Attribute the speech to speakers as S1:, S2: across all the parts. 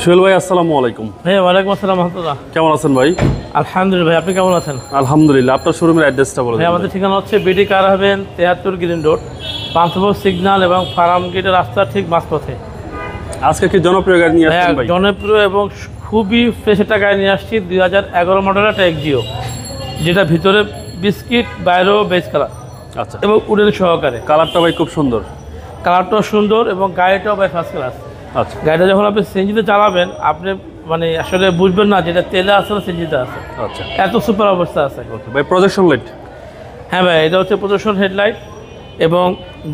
S1: সোহেল ভাই, আসসালামু আলাইকুম।
S2: ভাই ওয়ালাইকুম আসসালাম রহমতুল্লাহ।
S1: কেমন আছেন ভাই?
S2: আলহামদুলিল্লাহ ভাই, আপনি কেমন আছেন?
S1: আলহামদুলিল্লাহ। আপনার শোরুমের অ্যাড্রেসটা বলে
S2: ভাই
S1: দিন।
S2: আমাদের ঠিকানা হচ্ছে বিডি কার হবেন 73 গ্রিন রোড, পান্থপথ সিগন্যাল এবং ফার্ম গেটের রাস্তার ঠিক মাঝপথে।
S1: আজকে কি জনপ্রিয় গাড়ি নিয়ে আসছেন ভাই?
S2: জনপ্রিয় এবং খুবই ফ্রেশ একটা গাড়ি নিয়ে আসছি, 2011 মডেলের একটা এক্সিও, যেটা ভিতরে বিস্কিট, বাইরেও বেজ কালার।
S1: আচ্ছা।
S2: এবং উডেন সহকারে।
S1: কালারটা ভাই খুব সুন্দর।
S2: কালারটাও সুন্দর এবং গাড়িটাও ভাই ফার্স্ট ক্লাস।
S1: আচ্ছা।
S2: গাড়িটা যখন আপনি সিএনজিতে চালাবেন, আপনি মানে আসলে বুঝবেন না যেটা তেলে আছে না সিএনজিতে আছে।
S1: আচ্ছা।
S2: এত সুপার অবস্থা আছে।
S1: ওকে ভাই, প্রজেকশন লাইট?
S2: হ্যাঁ ভাই, এটা হচ্ছে প্রদর্শন হেডলাইট এবং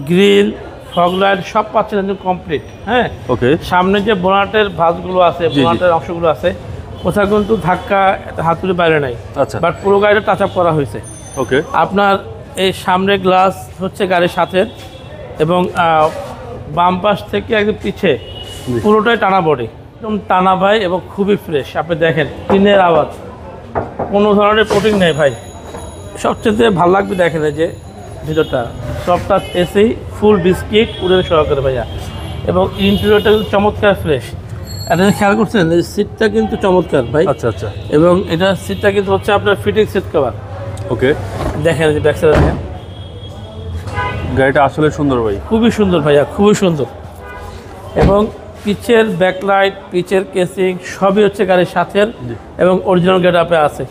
S2: গ্রিল, ফগ লাইট সব পাচ্ছেন একদম কমপ্লিট। হ্যাঁ,
S1: ওকে।
S2: সামনে যে বোনাটের ভাঁজগুলো আছে, বোনাটের অংশগুলো আছে, কোথাও কিন্তু ধাক্কা হাতুড়ি বাইরে নাই।
S1: আচ্ছা।
S2: বাট পুরো গাড়িটা টাচ আপ করা হয়েছে।
S1: ওকে।
S2: আপনার এই সামনে গ্লাস হচ্ছে গাড়ির সাথে, এবং বাম পাশ থেকে একদম পিছে পুরোটাই টানা বডি, একদম টানা ভাই, এবং খুবই ফ্রেশ। আপনি দেখেন টিনের আওয়াজ, কোনো ধরনের কোটিং নেই ভাই। সবচেয়ে ভালো লাগবে দেখেন এই যে ভিতরটা সবটা এসেই ফুল বিস্কিট উড়ে সহকারে ভাইয়া, এবং ইন্টেরিয়রটা কিন্তু চমৎকার ফ্রেশ। এটা খেয়াল করছেন এই সিটটা কিন্তু চমৎকার ভাই।
S1: আচ্ছা আচ্ছা।
S2: এবং এটা সিটটা কিন্তু হচ্ছে আপনার ফিটিং সিট কভার।
S1: ওকে।
S2: দেখেন এই যে ব্যাক সাইডে দেখেন,
S1: গাড়িটা আসলে সুন্দর ভাই।
S2: খুবই সুন্দর ভাইয়া, খুবই সুন্দর। এবং পিচের ব্যাকলাইট, পিচের কেসিং সবই হচ্ছে গাড়ির সাথে এবং অরিজিনাল গেট আপে আছে।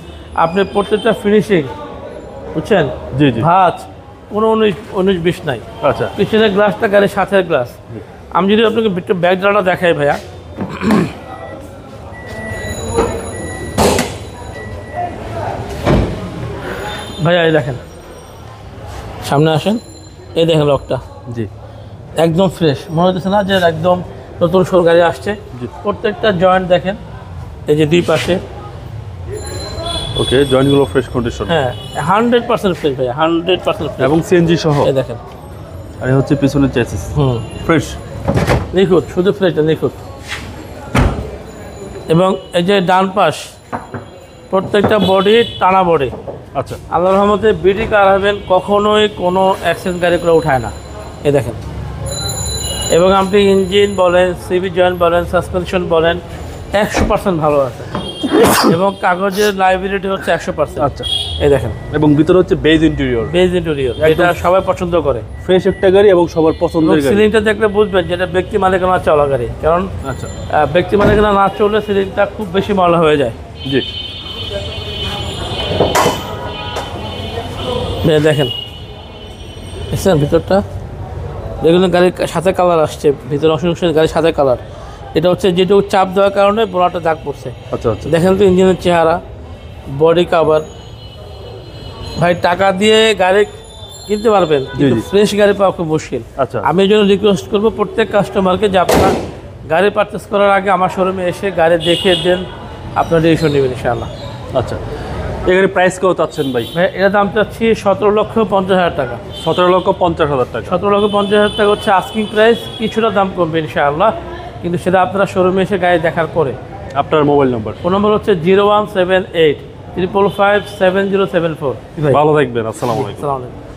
S2: আপনি প্রত্যেকটা ফিনিশিং বুঝছেন,
S1: জি জি।
S2: ভাঁজ কোনো 19-20 নাই।
S1: আচ্ছা।
S2: পিছনের গ্লাসটা গাড়ির সাথের গ্লাস। আমি যদি আপনাকে ব্যাক ড্রাটা দেখাই ভাইয়া, ভাইয়া এই দেখেন, সামনে আসেন, এই দেখেন লকটা
S1: জি।
S2: একদম ফ্রেশ মনে হচ্ছে না যে একদম নতুন শোর গাড়ি আসছে। প্রত্যেকটা জয়েন্ট দেখেন, এই যে দুই পাশে।
S1: ওকে, জয়েন্টগুলো ফ্রেশ কন্ডিশন।
S2: হ্যাঁ, 100% ফ্রেশ ভাইয়া, 100% ফ্রেশ।
S1: এবং সিএনজি সহ।
S2: এই দেখেন,
S1: আর এই হচ্ছে পিছনের চেসিস। ফ্রেশ,
S2: নিখুঁত, শুধু ফ্রেশটা নিখুঁত। এবং এই যে ডান পাশ প্রত্যেকটা বডি টানা বডি।
S1: আচ্ছা।
S2: আল্লাহর রহমতে বিডি কার হবেন কখনোই কোনো অ্যাক্সিডেন্ট গাড়ি করে উঠায় না। এই দেখেন, এবং আপনি ইঞ্জিন বলেন, সিবি জয়েন্ট বলেন, সাসপেনশন বলেন, 100% ভালো আছে। এবং কাগজের লাইবিলিটি হচ্ছে 100%।
S1: আচ্ছা।
S2: এই দেখেন,
S1: এবং ভিতরে হচ্ছে বেজ ইন্টেরিয়র।
S2: বেজ ইন্টেরিয়র, এটা সবাই পছন্দ করে।
S1: ফ্রেশ একটা গাড়ি এবং সবার পছন্দের গাড়ি।
S2: সিলিংটা দেখলে বুঝবেন যেটা ব্যক্তি মালিকানা চলা গাড়ি, কারণ
S1: আচ্ছা,
S2: ব্যক্তি মালিকানা না চললে সিলিংটা খুব বেশি ময়লা হয়ে যায়।
S1: জি।
S2: দেখেন বুঝছেন ভিতরটা, যেগুলো গাড়ির সাথে কালার আসছে, ভিতরে অংশ গাড়ির সাথে কালার। এটা হচ্ছে যেটুকু চাপ দেওয়ার কারণে বোনাটা দাগ পড়ছে।
S1: আচ্ছা আচ্ছা।
S2: দেখেন তো ইঞ্জিনের চেহারা, বডি কাভার। ভাই টাকা দিয়ে গাড়ি কিনতে পারবেন, কিন্তু ফ্রেশ গাড়ি পাওয়া খুব মুশকিল।
S1: আচ্ছা।
S2: আমি এই জন্য রিকোয়েস্ট করবো প্রত্যেক কাস্টমারকে যে আপনারা গাড়ি পারচেস করার আগে আমার শোরুমে এসে গাড়ি দেখে দেন, আপনার ডিসিশন নেবেন ইনশাআল্লাহ।
S1: আচ্ছা। এই গাড়ির প্রাইস কত চাচ্ছেন ভাই?
S2: ভাই এটার দাম চাচ্ছি 17,50,000 টাকা।
S1: 17,50,000 টাকা।
S2: 17,50,000 টাকা হচ্ছে আস্কিং প্রাইস। কিছুটা দাম কমবে ইনশাআল্লাহ, কিন্তু সেটা আপনারা শোরুমে এসে গাড়ি দেখার পরে।
S1: আপনার মোবাইল নাম্বার?
S2: ফোন নম্বর হচ্ছে 0178 555 7074।
S1: ভালো থাকবেন। আসসালামু আলাইকুম।
S2: আসসালামু আলাইকুম।